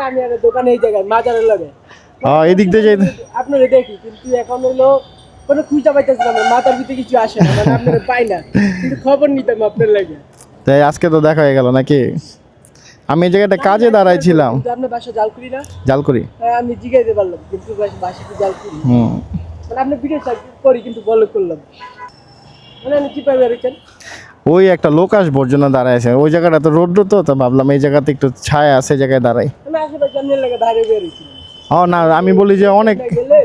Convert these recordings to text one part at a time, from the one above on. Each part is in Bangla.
আমি আর দোকানে এই জায়গায় মাজারের লাগে এদিক দিয়ে যাই আপনারা দেখি কিন্তু এখন হলো কোনো খুঁজা পাইতেছি না মাথার ভিতরে কিছু আসে না মানে আপনারা পাই না কিন্তু খবর নিতাম আপনার লাগে তাই আজকে তো দেখা হয়ে গেল নাকি আমি এই জায়গাটা কাজে দাঁড়াইছিলাম কিন্তু আপনার বাসা জালকুড়ি না জালকুড়ি হ্যাঁ আমি জিজ্ঞাসা পারলাম কিন্তু বাসাতে জালকুড়ি হুম মানে আপনি ভিডিও করি কিন্তু বল করলাম মানে আপনি কি পাইবে রেখেছেন ওই একটা লোক আসবো জন্য দাঁড়ায় আছে ওই জায়গাটা তো রোড তো ভাবলাম এই জায়গাতে একটু ছায়া আছে এই জায়গায় দাঁড়াই আমি আশেপাশে আপনার লাগে ধারে বেরিয়েছি না আমি বলি যে অনেক গেলে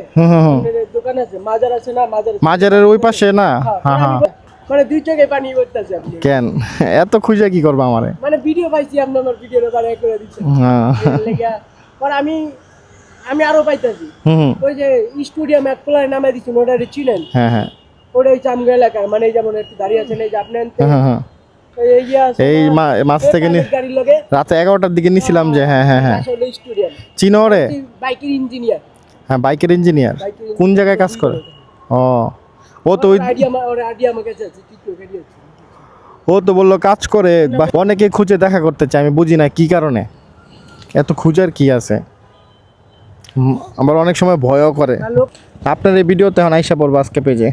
দোকান আছে মাজার আছে না মাজারের ওই পাশে না হ্যাঁ হ্যাঁ মানে দুই চোখে পানি পড়তেছে আপনি কেন এত খুঁজে কি করবো আমারে মানে ভিডিও পাইছি আপনি আমার ভিডিওর বারে করে দিচ্ছেন হ্যাঁ পর আমি আরো পাইতাছি ওই যে স্টুডিয়াম এক প্লার নামে দিচ্ছেন ওটা চিনেন হ্যাঁ হ্যাঁ ওটা ওই চামগা এলাকার মানে যেমন একটু দাঁড়িয়ে আছেন এই যে আপনি হ্যাঁ এই মাছ থেকে রাতে 11টার দিকে নিছিলাম যে হ্যাঁ হ্যাঁ হ্যাঁ স্টুডিয়াম চিনো রে বাইকের ইঞ্জিনিয়ার হ্যাঁ বাইকের ইঞ্জিনিয়ার কোন জায়গায় কাজ করে ও তো আইডিয়া আমার কাছে আছে টিকটক আইডিয়া আছে ও তো বললো কাজ করে অনেকে খুঁজে দেখা করতে চায় আমি বুঝি না কি কারণে এত খুঁজার কি আছে আমার অনেক সময় ভয়ও করে আপনার এই ভিডিওতে এখন আইসা পড়বো আজকে পেজে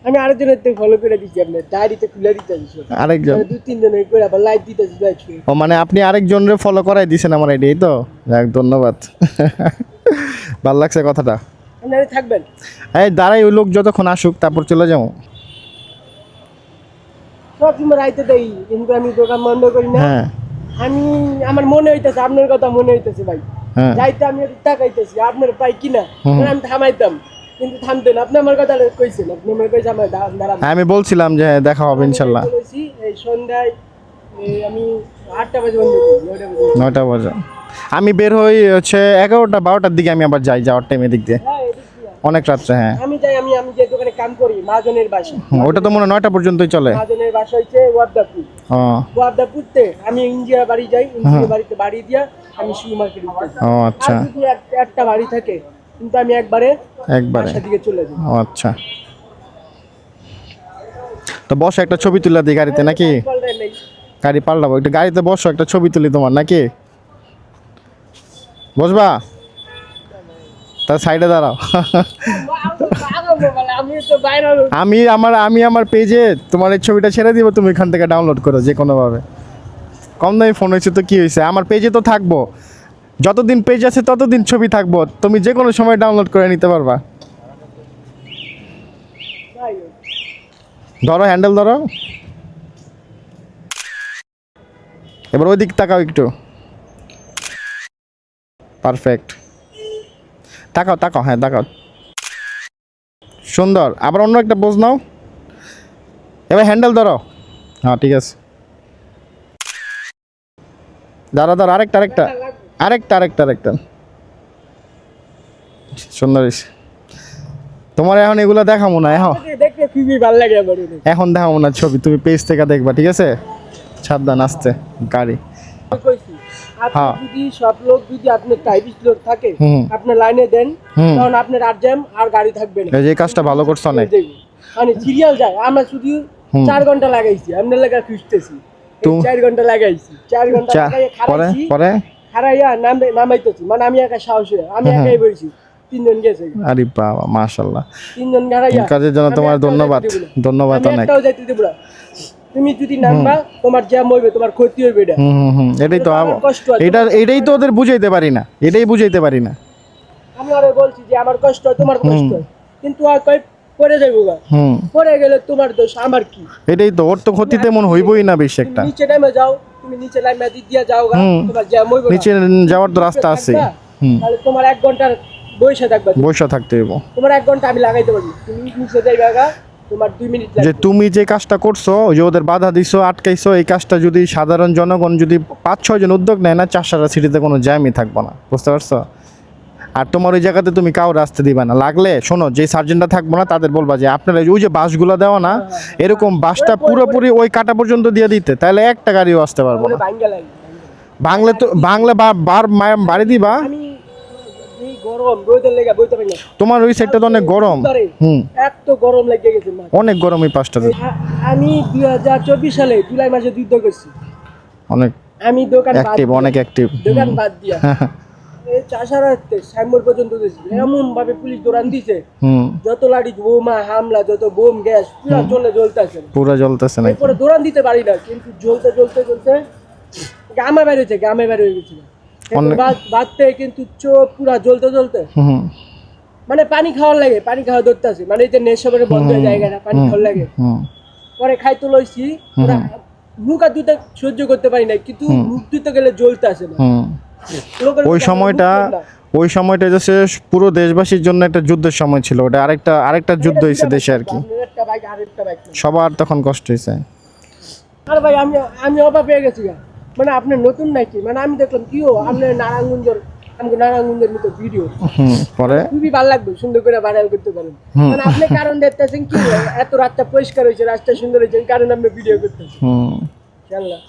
আমি আরেকজনের থেকে ফলো করে দিচ্ছি আপনার ডায়েরিতে খুলে দিতেছি আরেকজন দুই তিনজনের করে আবার লাইক দিতেছি ও মানে আপনি আরেকজনের ফলো করাই দিয়েছেন আমার আইডি তো যাক ধন্যবাদ ভালো লাগছে কথাটা আপনারা থাকবেন এই দাঁড়াই ওই লোক যতক্ষণ আসুক তারপর চলে যাবো সব সময় রাইতে দেই কিন্তু আমি দোকান বন্ধ করি না হ্যাঁ আমি আমার মনে হইতেছে আপনার কথা মনে হইতেছে ভাই যাইতে আমি তাকাইতেছি আপনার পাই কিনা আমি থামাইতাম কিন্তু থামতেন আপনি আমার কথা কইছেন আপনি আমার কইছে আমার দাঁড়ান আমি বলছিলাম যে দেখা হবে ইনশাল্লাহ এই সন্ধ্যায় আমি 8টা বাজে বন্ধ করি 9টা বাজে আমি বের হই হচ্ছে 11টা 12টার দিকে আমি আবার যাই যাওয়ার টাইম এদিক দিয়ে অনেক রাত্রে হ্যাঁ আমি যাই আমি যে দোকানে কাম করি মাহাজনের বাসা ওটা তো মনে হয় 9টা পর্যন্তই চলে মাহাজনের বাসা হচ্ছে ওয়াবদাপুরতে আমি ইঞ্জিয়া বাড়ি যাই ইঞ্জিয়া বাড়িতে বাড়ি দিয়া আমি সুই মার্কেটে আচ্ছা যদি একটা বাড়ি থাকে কিন্তু আমি একবারে দিকে চলে যাই আচ্ছা তো বসো একটা ছবি তুলে দিই গাড়িতে নাকি গাড়ি পাল্টাবো একটা গাড়িতে বসো একটা ছবি তুলি তোমার নাকি বসবা তার সাইডে দাঁড়াও আমি আমার পেজে তোমার এই ছবিটা ছেড়ে দিব তুমি এখান থেকে ডাউনলোড করো যে কোনোভাবে কম দামি ফোন হয়েছে তো কি হয়েছে আমার পেজে তো থাকবো যতদিন পেজ আছে ততদিন ছবি থাকবো তুমি যে কোনো সময় ডাউনলোড করে নিতে পারবা ধরো হ্যান্ডেল ধরো এবার ওই দিক তাকাও একটু পারফেক্ট তাকাও হ্যাঁ তাকাও সুন্দর আবার অন্য একটা পোজ নাও এবার হ্যান্ডেল ধরো হ্যাঁ ঠিক আছে দাঁড়া আরেকটা সুন্দর তোমার এখন এগুলো দেখাবো না দেখতে খুবই ভালো লাগে এখন দেখাবো না ছবি তুমি পেজ থেকে দেখবা ঠিক আছে সাবধান আসতে গাড়ি হ্যাঁ যদি সব লোক যদি আপনার টাইপিস্ট লোক থাকে আপনি লাইনে দেন তখন আপনার আর জ্যাম আর গাড়ি থাকবে না এই কাজটা ভালো করছ অনেক মানে সিরিয়াল যায় আমরা শুধু 4 ঘন্টা লাগাইছি আপনার লাগা খুঁজতেছি 4 ঘন্টা লাগাইছি 4 ঘন্টা লাগাই পরে খারাইয়া নামাইতেছি মানে আমি একা সাহসী আমি একাই বলছি 3 জন গেছে আরে বাবা মাশাআল্লাহ 3 জন খারাইয়া কাজের জন্য তোমার ধন্যবাদ অনেক একটাও যাইতে দেব না তুমি যদি নামবা তোমার জ্যাম হইবে তোমার ক্ষতি হইবে এটা এটাই তো এটাই তো ওদের বুঝাইতে পারি না আমি আরে বলছি যে আমার কষ্ট তোমার কষ্ট কিন্তু আর কই পড়ে যাইবো গা পড়ে গেলে তোমার দোষ আমার কি এটাই তো ওর তো ক্ষতি তেমন হইবই না বেশি একটা নিচে টাইমে যাও তুমি নিচে লাইমে দিয়া যাও গা তোমার জ্যাম হইবে নিচে যাওয়ার তো রাস্তা আছে তাহলে তোমার 1 ঘন্টার বইসা থাকতে হইব তোমার 1 ঘন্টা আমি লাগাইতে পারি তুমি নিচে যাইবা গা তোমার 2 মিনিট লাগবে যে তুমি যে কাজটা করছো যে ওদের বাধা দিছো আটকাইছো এই কাজটা যদি সাধারণ জনগণ যদি 5-6 জন উদ্যোগ নেয় না চাষারা সিটিতে কোনো জ্যামই থাকবে না বুঝতে পারছো আর তোমার ওই জায়গাতে তুমি কাউ রাস্তা দিবা না লাগলে শোনো যে সার্জেন্টটা থাকবো না তাদের বলবা যে আপনারা ওই যে বাসগুলো দেওয়া না এরকম বাসটা পুরোপুরি ওই কাটা পর্যন্ত দিয়ে দিতে তাহলে একটা গাড়িও আসতে পারবো না বাড়ি দিবা তোমার ওই সাইডটা তো অনেক গরম এত গরম লেগে গেছে অনেক গরম এই পাঁচটাতে আমি 2024 সালে জুলাই মাসে যুদ্ধ করছি অনেক আমি দোকান বাদ অ্যাক্টিভ, দিয়া- অনেক অ্যাক্টিভ। দোকান বাদ দিয়া এই চাষার আসতে সাইমোর পর্যন্ত গেছি, এমন ভাবে পুলিশ দৌড়ান দিছে, হুম, যত লাঠি বোমা হামলা, যত বোম গ্যাস পুরো চলে জ্বলতেছে। পুরো জ্বলতেছে নাকি? এরপরে দৌড়ান দিতে পারি না, কিন্তু জ্বলতে জ্বলতে জ্বলতে গামে বের হয়েছে, গামে বের হয়ে গেছিল। অনেক- বাদতে কিন্তু চোখ পুরা জ্বলতে জ্বলতে হুম মানে পানি খাওয়ার লাগে, পানি খাওয়া ধরতেছে, মানে এই যে নেশাবের বন্ধ হয়ে জায়গাটা পানি খাওয়ার লাগে। হুম পরে খাইতে লইছি, ওরা মুখ আর দুইটা সহ্য করতে পারি না, কিন্তু মুখ দিতে গেলে জ্বলতে আসে না। হুম। লোকের ওই কথা সময়টা মুখ খুললাম। ওই সময়টা হচ্ছে পুরো দেশবাসীর জন্য একটা যুদ্ধের সময় ছিল, ওটা আরেকটা যুদ্ধ হয়েছে দেশে আর কি। আপনার একটা বাইক আর একটা বাইক। সবার তখন কষ্ট হয়েছে। আর ভাই আমি আমি অবাক হয়ে গেছি গা। মানে আপনি নতুন নাকি, মানে আমি দেখলাম কি ও আপনি নারায়ণগঞ্জের, আমাকে নারায়ণগঞ্জের মতো ভিডিও পরে খুবই ভালো লাগবে, সুন্দর করে ভাইরাল করতে পারেন। মানে আপনি কারণ দেখতেছেন কি এত রাস্তা পরিষ্কার হয়েছে, রাস্তা সুন্দর হয়েছে, কারণ আপনি ভিডিও করতেছেন। হুম ইনশাআল্লাহ।